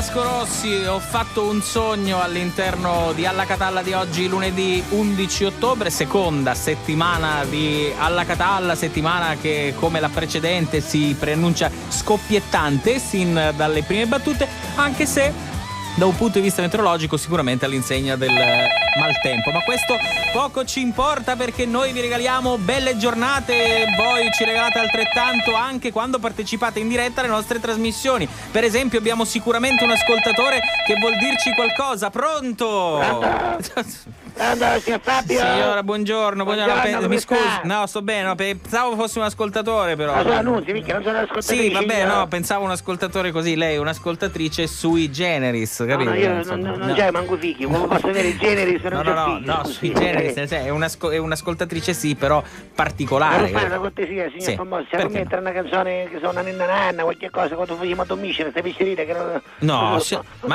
Vasco Rossi, ho fatto un sogno all'interno di Alla Catalla di oggi, lunedì 11 ottobre, seconda settimana di Alla Catalla, settimana che come la precedente si preannuncia scoppiettante sin dalle prime battute, anche se da un punto di vista meteorologico sicuramente all'insegna del maltempo, ma questo poco ci importa perché noi vi regaliamo belle giornate, voi ci regalate altrettanto anche quando partecipate in diretta alle nostre trasmissioni. Per esempio abbiamo sicuramente un ascoltatore che vuol dirci qualcosa. Pronto? Pronto, signor Fabio? Signora, buongiorno. Mi scusi, no, sto bene, no, pensavo fosse un ascoltatore però. Ma sono annunzi, mica, non sono ascoltatrice. Sì, vabbè, no, pensavo un ascoltatore così, lei è un'ascoltatrice sui generis, capito? No, io non c'è manco figli, come posso avere i generis? No, sui generis, è un'ascoltatrice sì, però particolare. Ma fare una cortesia, signor sì. Famoso, se non mettere una canzone che sono una ninna nanna, qualche cosa, quando facciamo a dormire, queste piscerite che non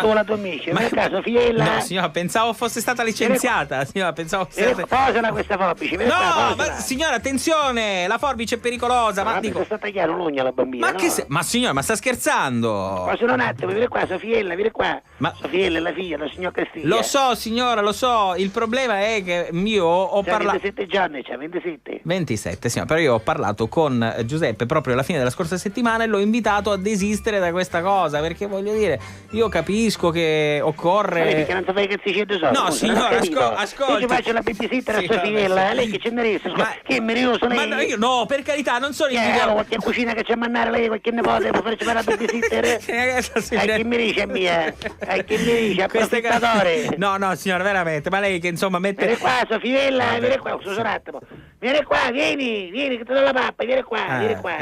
tu la dormisci, per caso, fiella? No, signora, pensavo fosse stata licenziata, signora, pensavo fosse stata... Posala questa forbice, no, ma signora, attenzione, la forbice è pericolosa, ma dico... sta tagliando l'ugna la bambina, ma che ma signora, ma sta scherzando? Ma sono un attimo, vieni qua, Sofiella, vieni qua. Sofiella è la figlia del signor Castiglia. Lo so, signora, lo so, il problema è che io ho parlato... 27 giorni, c'ha 27. 27, signora, però io ho parlato con Giuseppe proprio alla fine della scorsa settimana e l'ho invitato a desistere da questa cosa, perché voglio dire, io capisco che occorre... Ma lei che non sapeva che si sono. No, signora, ascolti. Io faccio la babysitter a sua figlia, lei che ce ne resta, che mi riuso lei? Ma io no, per carità, non sono invitato. Qualche cucina che c'è a mannare lei, qualche nipote per farci fare la babysitter? Che mi dice mia? Che mi dice, approfittatore? No, signora, veramente, ma lei che insomma mette... Vieni qua, Sofiella, vieni qua, scusa un attimo. Vieni qua, vieni, che ti do la pappa, vieni qua,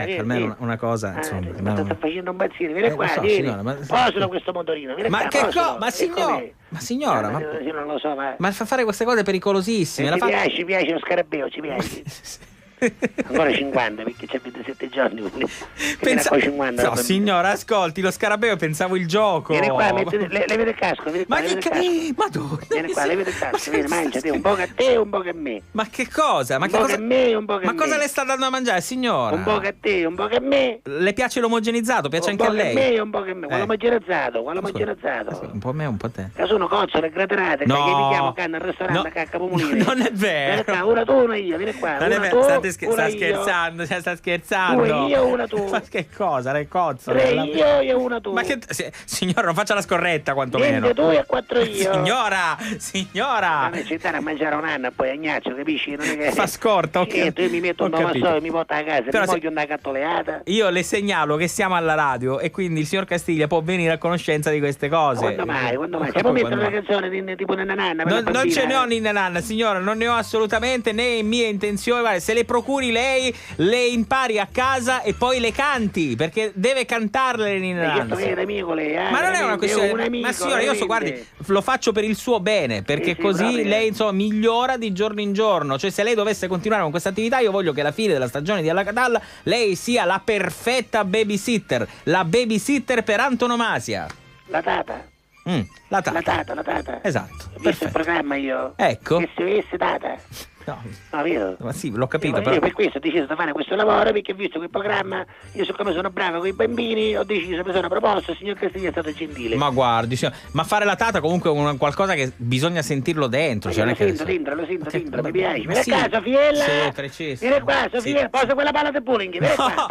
vieni. Almeno una cosa, insomma... sta facendo un bazzino, vieni qua, so, vieni. Signora, Posalo questo motorino, vieni ma qua, che posalo. Ma signora, io non lo so, ma fa fare queste cose pericolosissime. Ci piace lo scarabeo, ci piace. Ancora 50 perché c'è 27 giorni, quindi 50. No, signora, ascolti, lo scarabeo pensavo il gioco. Vieni qua, le vede il casco, vieni qua. Ma dove? Vieni qua, le vede il casco, vieni, mangiati un po' a te e un po' a me. Ma che cosa? Un po' a me e un po' a me. Ma cosa le sta dando a mangiare, signora? Un po' a te e un po' a me. Le piace l'omogenizzato? Piace anche a lei? Un po' a me e un po' a me. Quello omogenizzato, un po' a me e un po' a te. Che sono cozzole gratinate, che mi chiamo canna al ristorante a Cacca Pomolini. Non è vero. Vieni qua, una tu, una io, vieni qua. Non è vero, sta scherzando. Due io, una tu. Ma che cosa, le cozzole? Tre io e una tu. Ma che signora, non faccia la scorretta quantomeno. 20 tu e 4 io. Signora. Non è città a mangiare un anno poi agnaccio, capisci? Non è che fa scorta, ok. Tu mi metto un domassolo e mi porta a casa, mi voglio una cattoleata. Io le segnalo che siamo alla radio e quindi il signor Castiglia può venire a conoscenza di queste cose. Quando mai? Ci può mettere una canzone tipo Nanna Nanna? Non ce ne ho Ninna Nanna, signora, non ne ho assolutamente né mie intenzioni. Guarda, se le procuri lei, le impari a casa e poi le canti, perché deve cantarle le Ninna Nanna. Ma non è una questione. Ma signora, io guardi, lo faccio per il suo bene, perché così lei insomma migliora di giorno in giorno. Cioè, se lei dovesse continuare con questa attività, io voglio che alla fine della stagione di Alla Catalla lei sia la perfetta babysitter, la babysitter per antonomasia. La tata. La tata. Esatto. Ho visto il programma io. Ecco. Che si avesse tata. No, vero? Ma sì, l'ho capito. Io per questo ho deciso di fare questo lavoro, perché ho visto quel programma, io siccome sono bravo con i bambini, ho deciso, mi sono proposto, il signor Castiglia è stato gentile. Ma guardi, ma fare la tata comunque è qualcosa che bisogna sentirlo dentro. Lo sento dentro, mi piace. Vieni qua, Sofiella! Sì, preciso. Vieni qua, Sofiella, posa quella palla di bowling, vieni qua,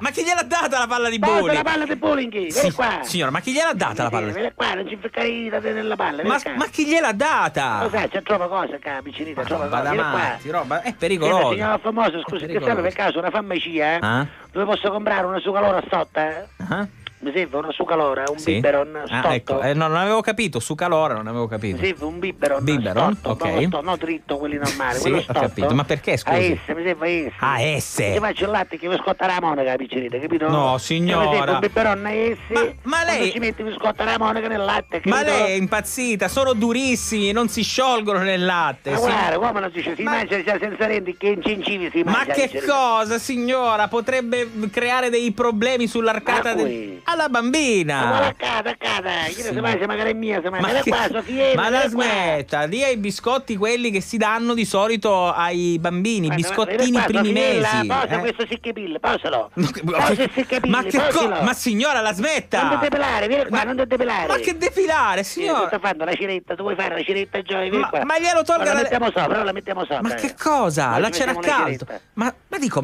ma chi gliel'ha data la palla di bowling? Posa la palla di bowling, vieni qua. Signora, ma chi gliel'ha data la palla? Vieni qua, non ci ficcare nella palla, ma chi gliel'ha data? Lo sai, c'è troppa cosa qua, vicinita, troppa cosa, vieni qua. Roba, è pericoloso. Signor Famoso, scusi, che serve per caso una farmacia? Dove posso comprare una sucalora stotta? Mi serve una sucalora, un biberon stotto. Ecco. No, non avevo capito, sucalora non avevo capito. Mi serve un biberon stotto, ok. No dritto, quelli normali, sì, quello ho capito, ma perché scusi? Mi serve a S. Ti faccio il latte che mi scotta la monaca, piccerita, capito? No, signora. Mi serve un biberon a S. Ma lei ci metti mi scotta la monaca nel latte, capito? Ma lei è impazzita, sono durissimi, non si sciolgono nel latte. Ma guarda, come non si mangia senza rendi, che incentivi si mangia. Ma che cosa, signora? Potrebbe creare dei problemi sull'arcata del... alla bambina. Ma attaccata, se mai se magari è mia, se mai qua, Sofiella. Ma la smetta, dia i biscotti quelli che si danno di solito ai bambini, biscottini primi mesi. Posa questo sicchepille, posalo. Ma signora, la smetta. Non ti depilare, vieni qua, non ti depilare. Ma che depilare, signora? Sto facendo la ciretta, tu vuoi fare la ciretta, Gioia, vieni qua. Ma glielo tolga la mettiamo sopra, Ma che cosa? La c'era accanto. Ma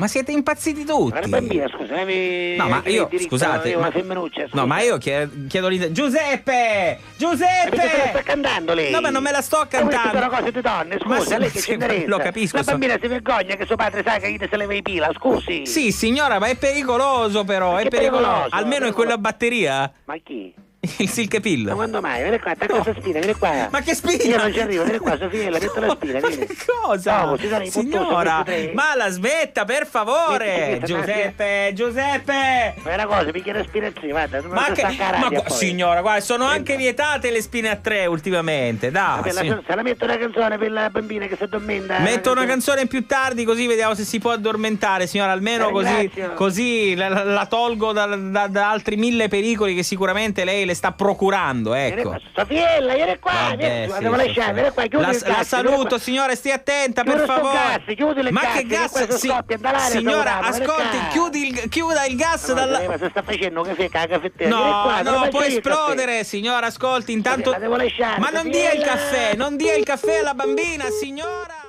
siete impazziti tutti. Ma bambina, scusa, no, ma io, scusate, una femminuccia, scusa. No, ma io chiedo Giuseppe! Perché te la sta cantando lei? No, ma non me la sto cantando. Ma queste sono cose di donne, scusa, lei che ci interessa. Lo capisco. La bambina si vergogna che suo padre sa che gli se leva i pila, scusi. Sì, signora, ma è pericoloso però, è pericoloso. Almeno è quello a batteria. Ma chi? Il silkepill. Ma quando mai? Vieni qua, attacca questa spina, vieni qua. Ma che spina? Io non ci arrivo, vieni qua, Sofiella, metto la spina, vieni. Ma che cosa? No, signora, ma la smetta, per favore. Giuseppe. Ma è una cosa, picchia respirazione, guarda. Signora, guarda, sono anche vietate le spine a 3 ultimamente, dai. Se la metto una canzone per la bambina che si addormenta. Metto una canzone più tardi, così vediamo se si può addormentare, signora, almeno così la tolgo da altri 1000 pericoli che sicuramente lei le sta procurando, ecco. Sofiella, vieni qua, la devo lasciare, vieni qua, chiudi il gas. La saluto, signore, stia attenta, per favore. Ma che gas? Signora, ascolti, chiuda il gas dalla... Si sta facendo un caffè, caffettiera. No, può esplodere, signora, ascolti, intanto... La devo lasciare. Ma non dia il caffè alla bambina, signora!